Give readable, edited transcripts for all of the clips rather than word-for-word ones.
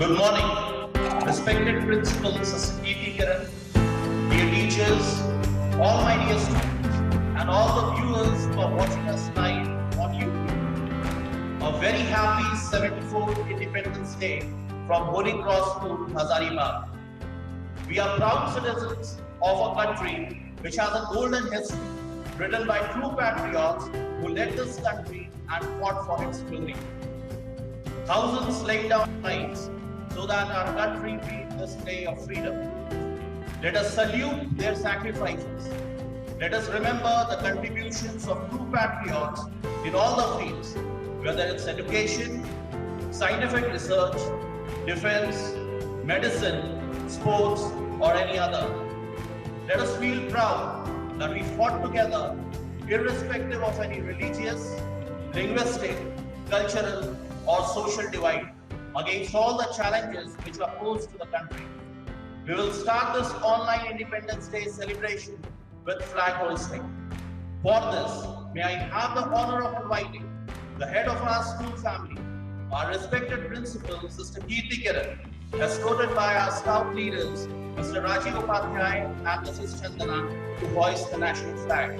Good morning, respected principal Sister Kirti Kiran, dear teachers, all my dear students, and all the viewers who are watching us live on YouTube. A very happy 74th Independence Day from Holy Cross School, Hazaribagh. We are proud citizens of a country which has a golden history, written by true patriots who led this country and fought for its glory. Thousands laid down lives so that our country breathed this day of freedom. Let us salute their sacrifices. Let us remember the contributions of true patriots in all the fields, whether it's education, scientific research, defense, medicine, sports, or any other. Let us feel proud that we fought together, irrespective of any religious, linguistic, cultural, or social divide, against all the challenges which are posed to the country. We will start this online Independence Day celebration with flag hoisting. For this, may I have the honor of inviting the head of our school family, our respected principal, Sister Kirti Kiran, escorted by our scout leaders, Mr. Rajiv Upadhyay and Mrs. Chandana, to hoist the national flag.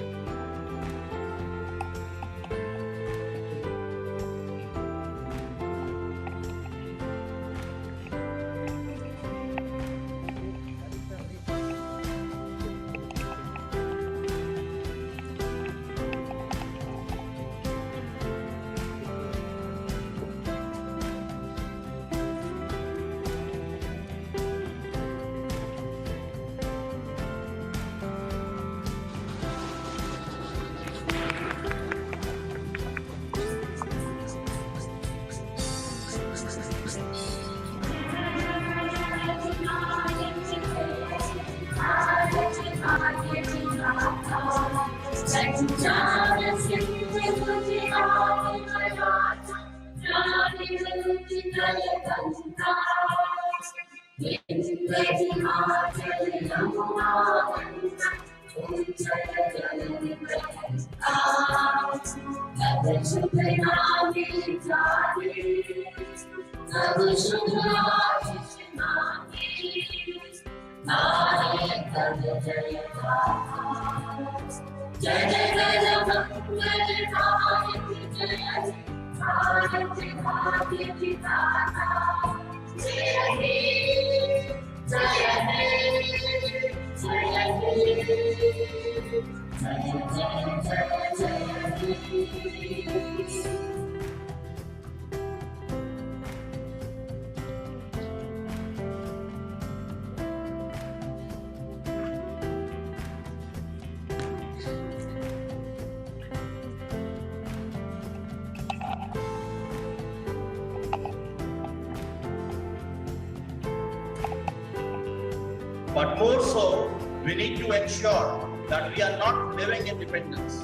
But more so, we need to ensure that we are not living independence.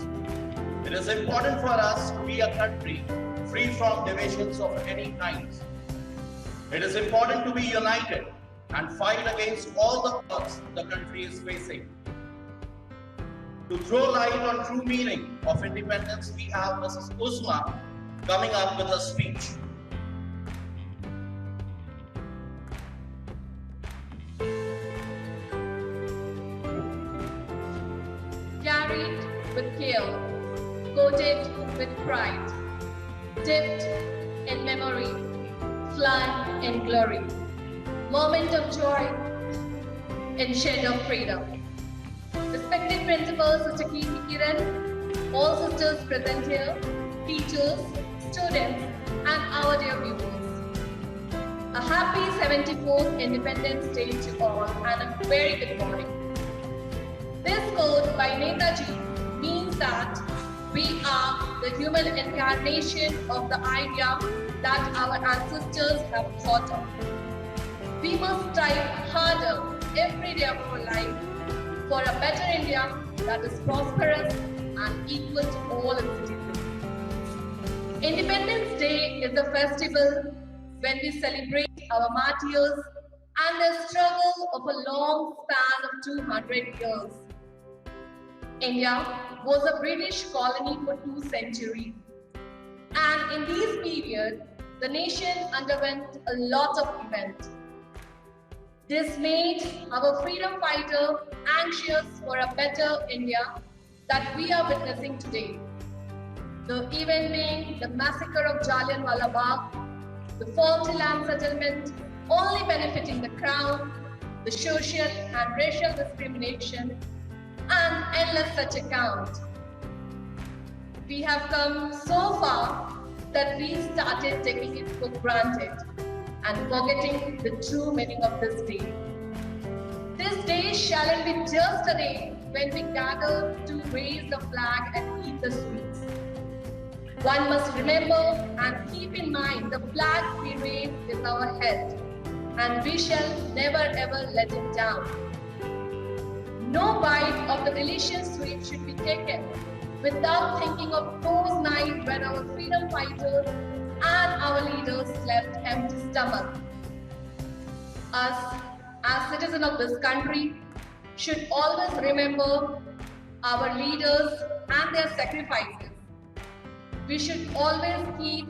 It is important for us to be a country free from divisions of any kind. It is important to be united and fight against all the odds the country is facing. To throw light on true meaning of independence, we have Mrs. Uzma coming up with a speech. Carried with care, coated with pride, dipped in memory, flood in glory, moment of joy, in shed of freedom. Respected principals, Sister Kirti Kiran, all sisters present here, teachers, students, and our dear viewers. A happy 74th Independence Day to all and a very good morning. This quote by Netaji means that we are the human incarnation of the idea that our ancestors have thought of. We must strive harder every day of our life for a better India that is prosperous and equal to all its citizens. Independence Day is a festival when we celebrate our martyrs and their struggle of a long span of 200 years. India was a British colony for 2 centuries, and in these periods, the nation underwent a lot of events. This made our freedom fighter anxious for a better India that we are witnessing today. The event being the massacre of Jallianwala Bagh, the faulty land settlement only benefiting the crown, the social and racial discrimination, and endless such accounts. We have come so far that we started taking it for granted and forgetting the true meaning of this day. This day shall be just a day when we gather to raise the flag and eat the sweets. One must remember and keep in mind the flag we raise is our head, and we shall never ever let it down. No bite of the delicious sweet should be taken without thinking of those nights when our freedom fighters and our leaders slept empty stomach. Us, as citizens of this country, should always remember our leaders and their sacrifices. We should always keep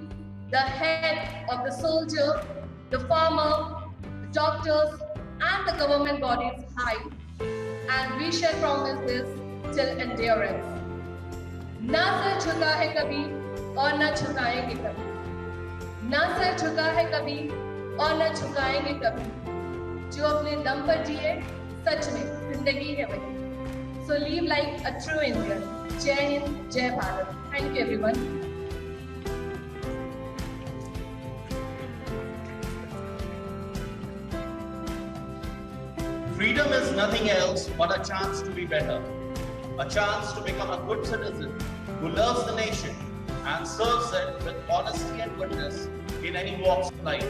the head of the soldier, the farmer, the doctors, and the government bodies high, and we shall promise this till endurance. ना sir झुका है कभी और न झुकाएंगे कभी, ना sir झुका है कभी और न झुकाएंगे कभी, जो अपने दम पर जिए सच में जिंदगी है वही. So live like a true Indian. जय हिंद, जय Bharat. Thank you everyone. Freedom is nothing else but a chance to be better, a chance to become a good citizen who loves the nation and serves it with honesty and goodness in any walks of life.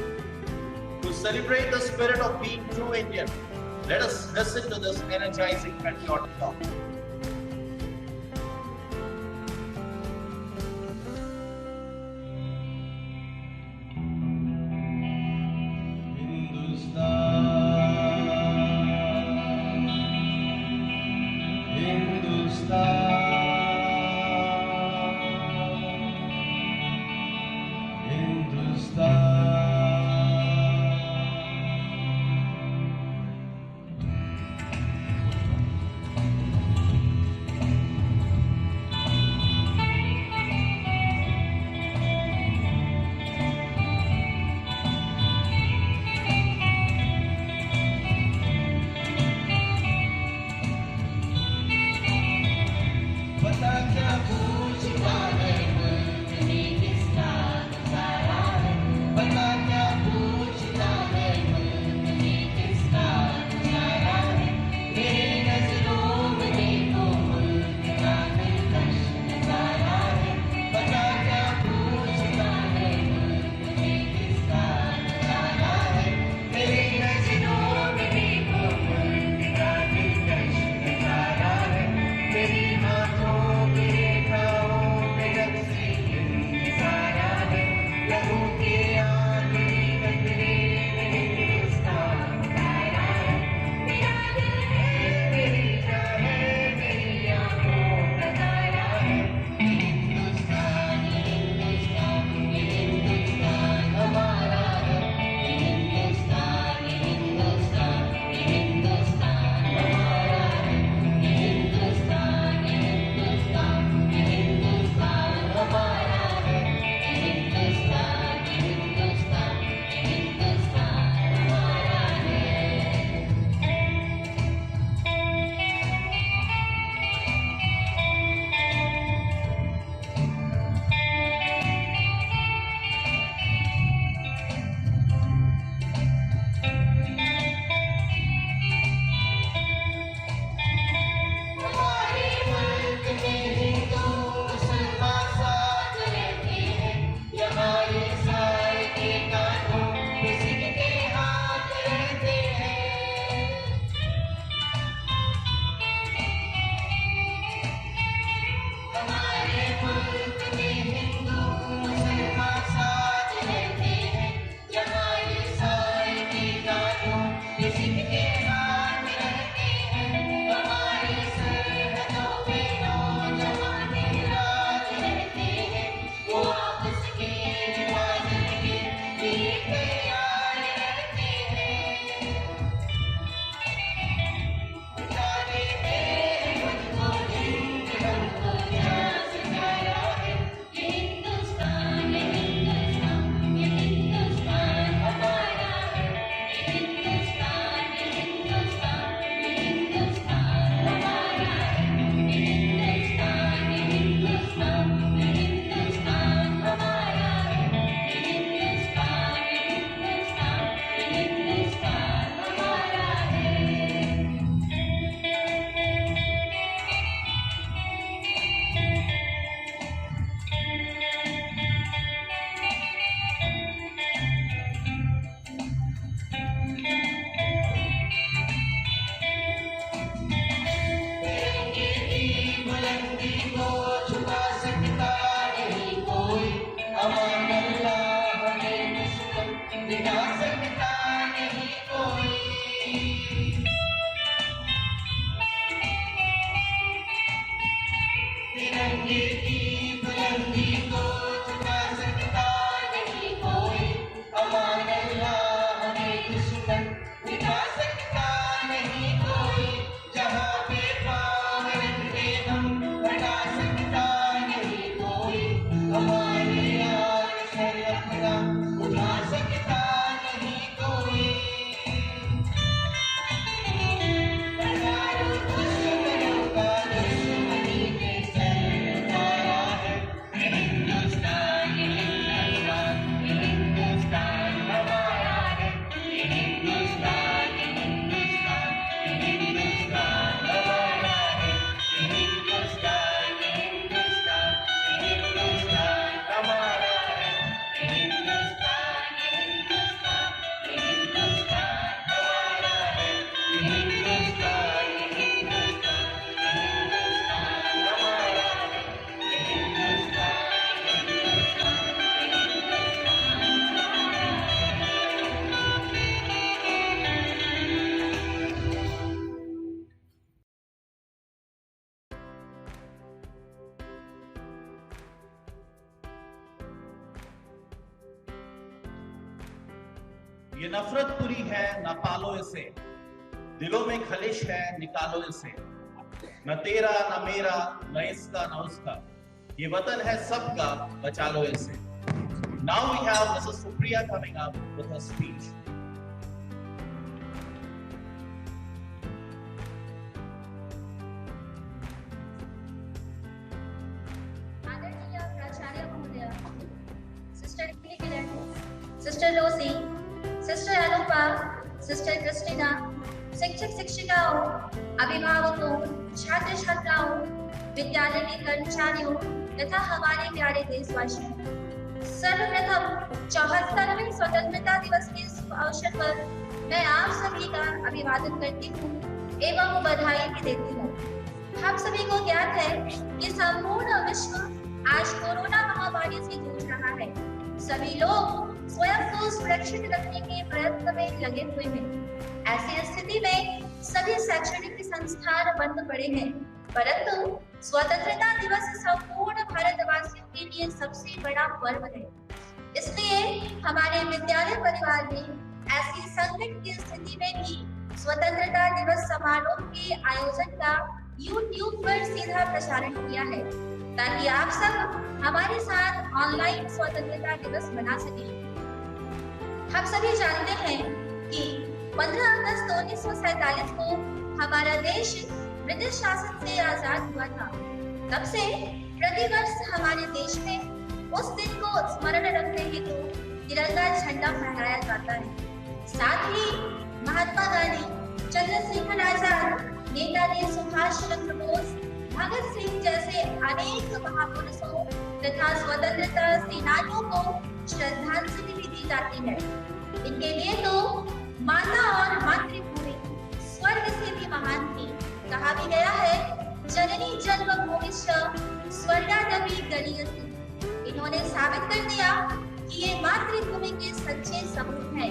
To celebrate the spirit of being true Indian, let us listen to this energizing patriotic song. दुश्मन मिटा सकता नहीं कोई, जहाँ पे पाँव रखते हम हटा सकता नहीं कोई, हमारे यार सर अपना उठा सकता नहीं कोई। हजारों दुश्मनों का दुश्मनी के सर उतारा है, ये हिंदुस्तान, ये हिंदुस्तान, ये हिंदुस्तान हमारा है, ये हिंदुस्तान, ये हिंदुस्तान, ये हिंदुस्तान हमारा है, ये हिंदुस्तान, ये हिंदुस्तान, ये हिंदुस्तान हमारा है, ये हिंदुस्तान, ये हिंदुस्तान, ये हिंदुस्तान हमारा है, ये हिंदुस्तान, ये हिंदुस्तान, ये हिंदुस्तान हमारा है, ये हिंदुस्तान, ये ये नफरत पूरी है ना पालो इसे, दिलों में खलिश है निकालो इसे, न तेरा न मेरा न इसका न उसका, ये वतन है सबका बचा लो इसे। Now we have Mrs. Supriya coming up with her speech. आदरणीय प्राचार्य महोदय, sister Kiran, sister Lucy, sister Anupa, sister Christina, शिक्षक शिक्षिकाओं, अभिभावकों, छात्र छात्राओं, विद्यालय के कर्मचारियों तथा हमारे प्यारे देशवासियों, सर्वप्रथम 74वें स्वतंत्रता दिवस के शुभ अवसर पर मैं आप सभी का अभिवादन करती हूँ एवं बधाई भी देती हूँ। हम सभी को ज्ञात है कि संपूर्ण विश्व आज कोरोना महामारी से जूझ रहा है। सभी लोग स्वयं को सुरक्षित रखने के प्रयत्न में लगे हुए हैं। ऐसी स्थिति में सभी शैक्षणिक संस्थान बंद पड़े हैं, परंतु स्वतंत्रता दिवस संपूर्ण भारतवासियों के लिए सबसे बड़ा पर्व है। इसलिए हमारे विद्यालय परिवार ने ऐसी संकट की स्थिति में भी स्वतंत्रता दिवस समारोह के आयोजन का YouTube पर सीधा प्रसारण किया है, ताकि आप सब हमारे साथ ऑनलाइन स्वतंत्रता दिवस मना सकें। हम सभी जानते हैं कि 15 अगस्त 1947 को हमारा देश ब्रिटिश शासन से आजाद हुआ था। तब से प्रतिवर्ष हमारे देश में उस दिन को स्मरण रखते हेतु तिरंगा झंडा फहराया जाता है। साथ ही महात्मा गांधी, चंद्रशेखर आजाद, नेताजी सुभाष चंद्र बोस, भगत सिंह जैसे अनेक महापुरुषों तथा स्वतंत्रता सेनानियों को श्रद्धांजलि भी दी जाती है। इनके लिए तो माता और मातृभूमि स्वर्ग से भी महान थी। कहा भी गया है, जननी जन्मभूमिश्च स्वर्गादपि गरीयसी। इन्होंने साबित कर दिया कि ये मातृभूमि के सच्चे सबूत हैं।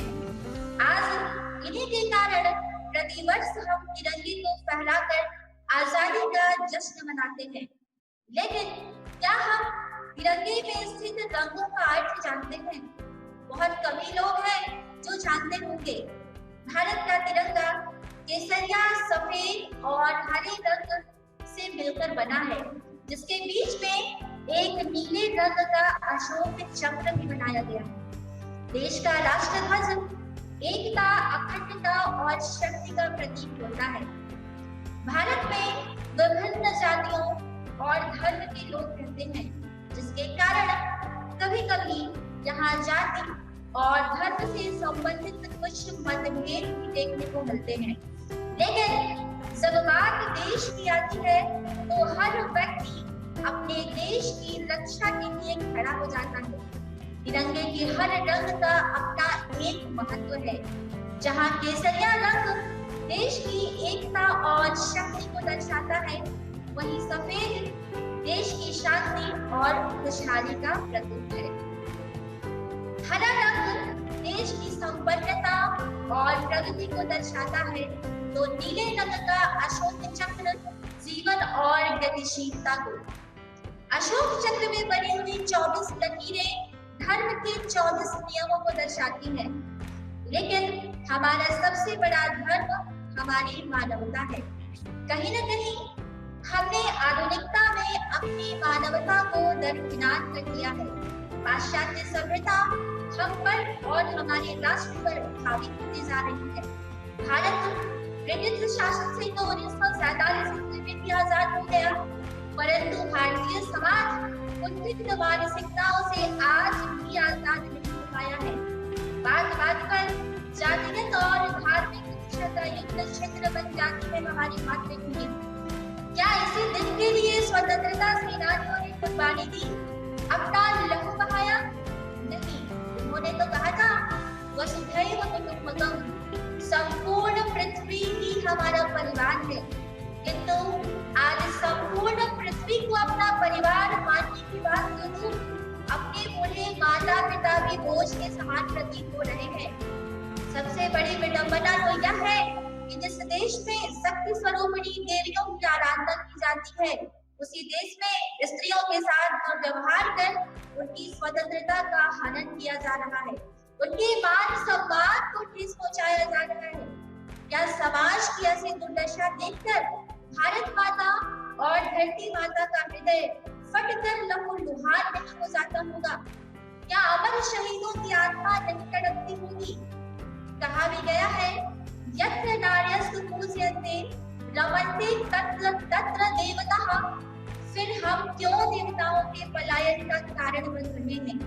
आज इन्हीं के कारण प्रतिवर्ष हम तिरंगे को फहराकर आजादी का जश्न मनाते हैं। लेकिन क्या हम तिरंगे में स्थित रंगों का अर्थ जानते हैं? बहुत कम ही लोग हैं जो जानते होंगे। भारत का तिरंगा केसरिया, सफेद और हरे रंग से मिलकर बना है, जिसके बीच में एक नीले रंग का अशोक चक्र भी बनाया गया है। देश का राष्ट्रध्वज एकता, अखंडता और शक्ति का प्रतीक होता है। भारत में विभिन्न जातियों और धर्म के लोग रहते हैं, जिसके कारण कभी-कभी यहाँ जाति और धर्म से संबंधित कुछ मतभेद भी देखने को मिलते हैं। लेकिन जब बात देश की आती है तो हर व्यक्ति अपने देश की रक्षा के लिए खड़ा हो जाता है। तिरंगे के हर रंग का अपना एक महत्व है। जहाँ केसरिया रंग देश की एकता और शक्ति को दर्शाता है, वहीं सफेद देश की शांति और खुशहाली का प्रतीक है। हरा रंग देश की संपन्नता और प्रगति को दर्शाता है, तो नीले रंग का अशोक चक्र जीवन और गतिशीलता को। अशोक चक्र में बनी हुई 24 लकीरें धर्म के 24 नियमों को दर्शाती है। लेकिन हमारा सबसे बड़ा धर्म हमारी मानवता है। कहीं न कहीं हमने आधुनिकता में अपनी मानवता को दरकिनार कर दिया है। पाश्चात्य सभ्यता हम पर और हमारे राष्ट्र पर हावी होती जा रही है। भारत ब्रिटिश शासन से तो 1947 ईस्वी में भी आजाद हो गया, परंतु भारतीय समाज कुंठित मानसिकताओं से आज भी आजाद नहीं हो पाया है। बात पर जातिगत और धार्मिक युक्त क्षेत्र बन जाती है हमारी मातृभूमि। क्या इसी दिन के लिए स्वतंत्रता सेनानियों ने कुर्बानी दी, अपना लहू बहाया? नहीं, उन्होंने तो कहा था वसुधैव कुटुंबकम, संपूर्ण पृथ्वी ही हमारा परिवार है। किंतु आज संपूर्ण पृथ्वी को अपना परिवार मानने की बात करूं, अपने बूढ़े माता पिता भी बोझ के समान प्रतीत हो रहे हैं। सबसे बड़ी विडंबना तो यह है कि जिस देश में शक्ति स्वरूपिणी देवियों की आराधना की जाती है, उसी देश में स्त्रियों के साथ दुर्व्यवहार कर उनकी स्वतंत्रता का हनन किया जा रहा है, उनके मान सम्मान को ठेस पहुंचाया जा रहा है। क्या समाज की ऐसी दुर्दशा देखकर भारत माता और धरती माता का हृदय फटकर लहूलुहान नहीं हो जाता होगा? क्या अमर शहीदों की आत्मा नहीं तड़पती होगी? कहा भी गया है, यत्र नार्यस्तु पूज्यन्ते रमन्ते तत्र तत्र देवताः। फिर हम क्यों देवताओं के पलायन का कारण बन रहे हैं?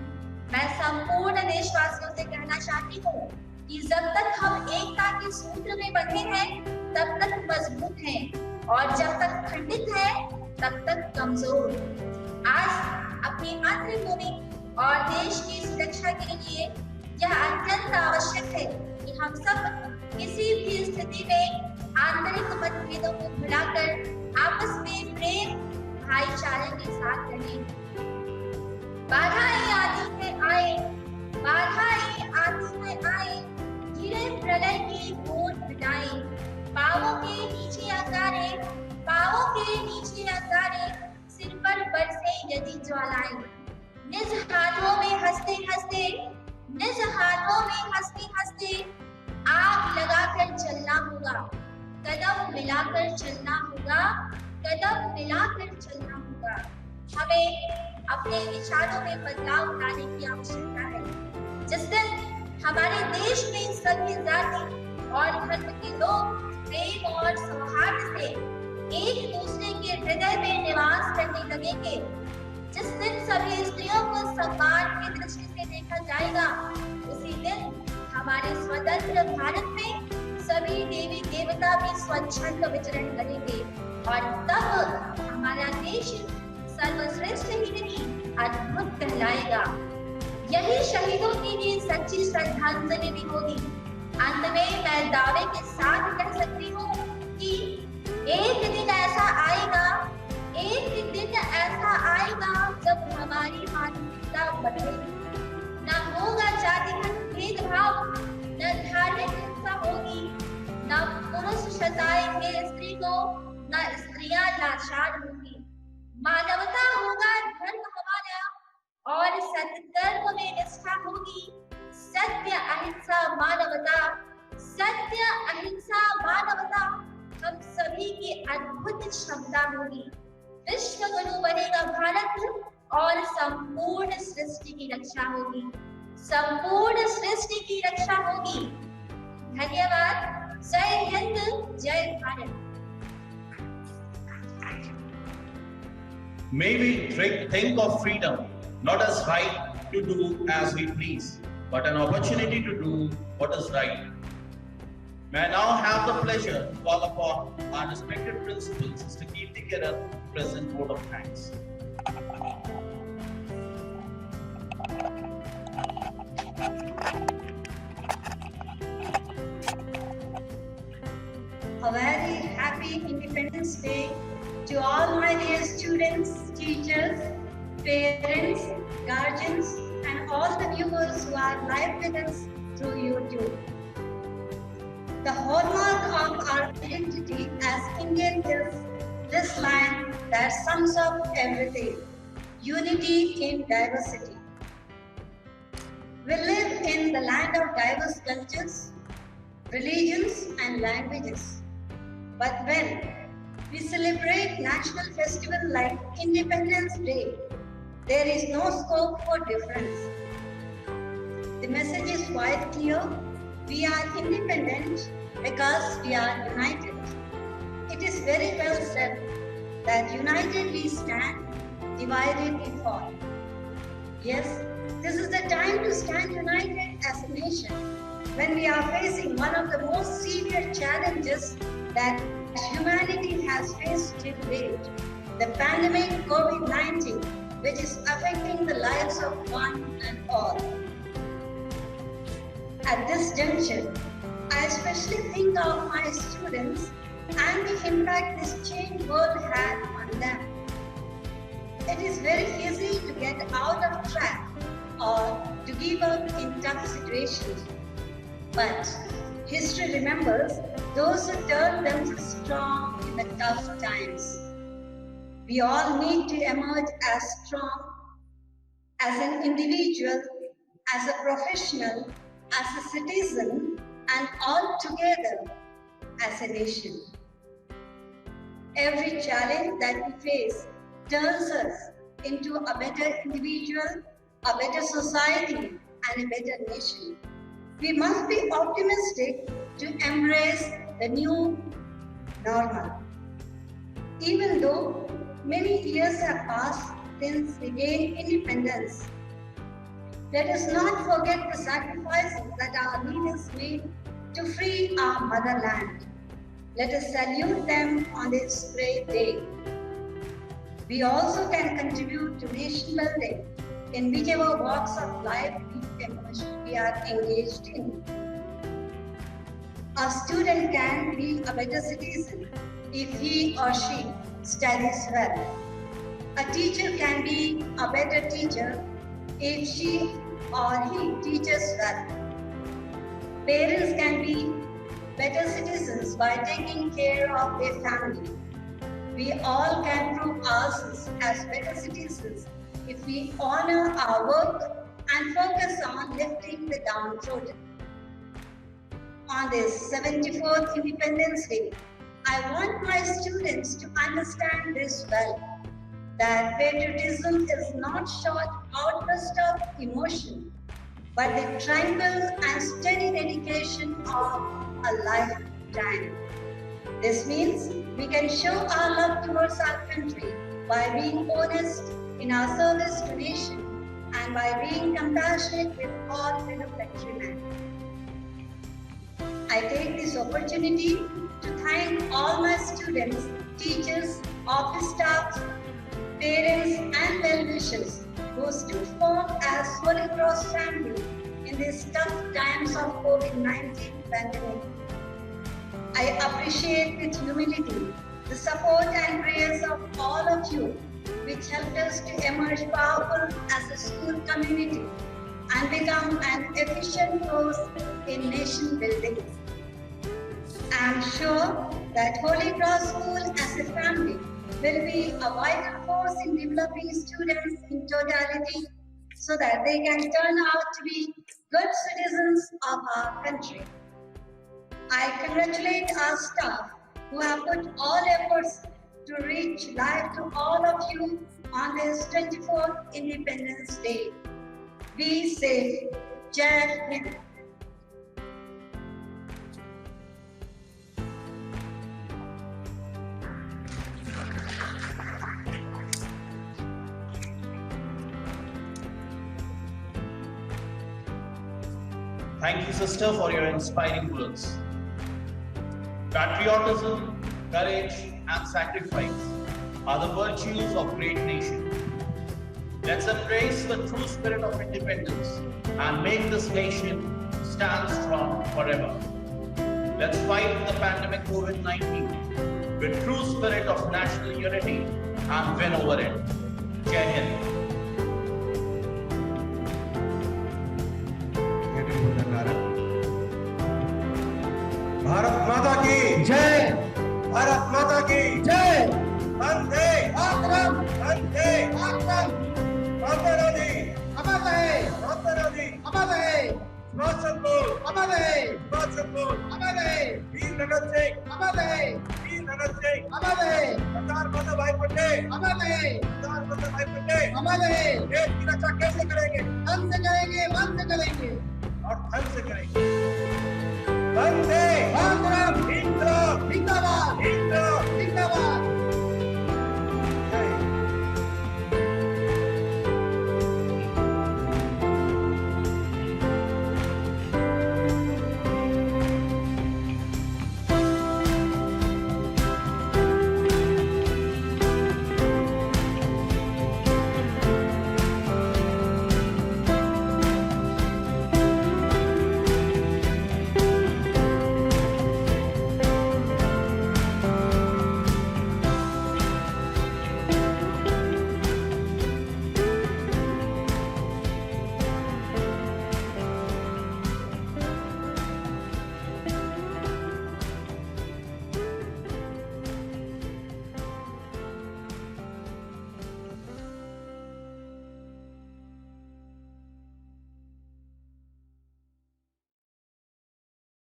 मैं संपूर्ण देशवासियों से कहना चाहती हूँ कि जब तक हम एकता के सूत्र में बंधे हैं, तब तक मजबूत हैं, और जब तक खंडित है तब तक कमजोर। आज अपनी मातृभूमि और देश की सुरक्षा के लिए यह अत्यंत आवश्यक है कि हम सब किसी भी स्थिति में आंतरिक मतभेदों को भुलाकर आपस में प्रेम भाईचारे के साथ रहें। बाधाएं आती है आए, बाधाएं आती है आए, गिरे प्रलय की गोद मिटाए, पांवों के नीचे अंगारे, पांवों के नीचे अंगारे, सिर पर बरसे यदि ज्वालाएं। निज हाथों में हंसते हंसते, निज हाथों में हंसते हंसते आग लगाकर चलना होगा, कदम मिलाकर चलना होगा, कदम मिलाकर चलना होगा। हमें अपने विचारों में बदलाव लाने की आवश्यकता है। जिस दिन हमारे देश में सभी जाति और धर्म के लोग प्रेम और सौहार्द से एक दूसरे के हृदय में निवास करने लगेंगे, जिस दिन सभी स्त्रियों को सम्मान की दृष्टि से देखा जाएगा, उसी दिन हमारे स्वतंत्र भारत में सभी देवी देवता भी स्वच्छंद विचरण करेंगे, और तब हमारा देश सर्वश्रेष्ठ ही नहीं अद्भुत कहलाएगा। यही शहीदों के लिए सच्ची श्रद्धांजलि भी होगी। अंत में मैं दावे के साथ कह सकती हूँ कि एक दिन ऐसा आएगा, एक दिन ऐसा आएगा जब हमारी मानसिकता बदलेगी। न होगा जातिगत भेदभाव, न धार्मिक हिंसा होगी, न पुरुष सताएंगे स्त्री को, न स्त्रियां लाचार होंगी। मानवता होगा धर्म हमारा, और सत्कर्म में निष्ठा होगी। सत्य अहिंसा मानवता, सत्य अहिंसा मानवता हम सभी की अद्भुत क्षमता होगी। विश्व गुरु बनेगा भारत, और संपूर्ण सृष्टि की रक्षा होगी, संपूर्ण सृष्टि की रक्षा होगी। धन्यवाद। जय हिंद, जय Bharat. May we think of freedom not as right to do as we please, but an opportunity to do what is right. May I now have the pleasure to call upon our respected principal, Sister Kirti Kiran, to present vote of thanks. A very happy Independence Day to all my dear students, teachers, parents, guardians, and all the viewers who are live with us through YouTube. The hallmark of our identity as Indian is this line that sums up everything: unity in diversity. We live in the land of diverse cultures, religions, and languages. But when we celebrate national festival like Independence Day, there is no scope for difference. The message is quite clear. We are independent because we are united. It is very well said that united we stand, divided we fall. Yes, this is the time to stand united as a nation when we are facing one of the most severe challenges that humanity has faced till date, the pandemic COVID-19, which is affecting the lives of one and all. At this juncture, I especially think of my students and the impact this changed world had on them. It is very easy to get out of track or to give up in tough situations. But history remembers those who turned themselves strong in the tough times. We all need to emerge as strong as an individual, as a professional, as a citizen, and all together as a nation. Every challenge that we face turns us into a better individual, a better society, and a better nation. We must be optimistic to embrace the new normal. Even though many years have passed since we gained independence, let us not forget the sacrifices that our leaders made to free our motherland. Let us salute them on this great day. We also can contribute to nation building in whichever walks of life we are engaged in. A student can be a better citizen if he or she studies well. A teacher can be a better teacher if she or he teaches well. Parents can be better citizens by taking care of their family. We all can prove ourselves as better citizens if we honor our work and focus on lifting the downtrodden. On this 74th Independence Day, I want my students to understand this well, that patriotism is not short outburst of emotion, but the tranquil and steady dedication of a lifetime. This means we can show our love towards our country by being honest in our service to nation and by being compassionate with all fellow countrymen. I take this opportunity to thank all my students, teachers, office staff, parents and well-wishers who stood firm as Holy Cross family in these tough times of COVID-19 pandemic. I appreciate with humility the support and prayers of all of you, which helped us to emerge powerful as a school community and become an efficient force in nation building. I am sure that Holy Cross School as a family will be a vital force in developing students in totality so that they can turn out to be good citizens of our country. I congratulate our staff who have put all efforts to reach life to all of you on this 24th Independence Day. Be safe. Jai Hind. Thank you, sister, for your inspiring words. Patriotism, courage, and sacrifice are the virtues of great nation. Let's embrace the true spirit of independence and make this nation stand strong forever. Let's fight the pandemic COVID-19 with true spirit of national unity and win over it. Jai Hind. Bharat माता की जय। भारत माता की जय। वंदे मातरम। वंदे मातरम। माता रानी अमर रहे। माता रानी अमर रहे। हिमाचल बोल, अमर है, हिमाचल बोल, अमर है, वीर भगत सिंह, अमर है, वीर भगत सिंह, अमर है, सरदार वल्लभ भाई पटेल, अमर है, सरदार वल्लभ भाई पटेल अमर है। देश की रक्षा कैसे करेंगे धन से करेंगे, मन से करेंगे। और धन से करेंगे।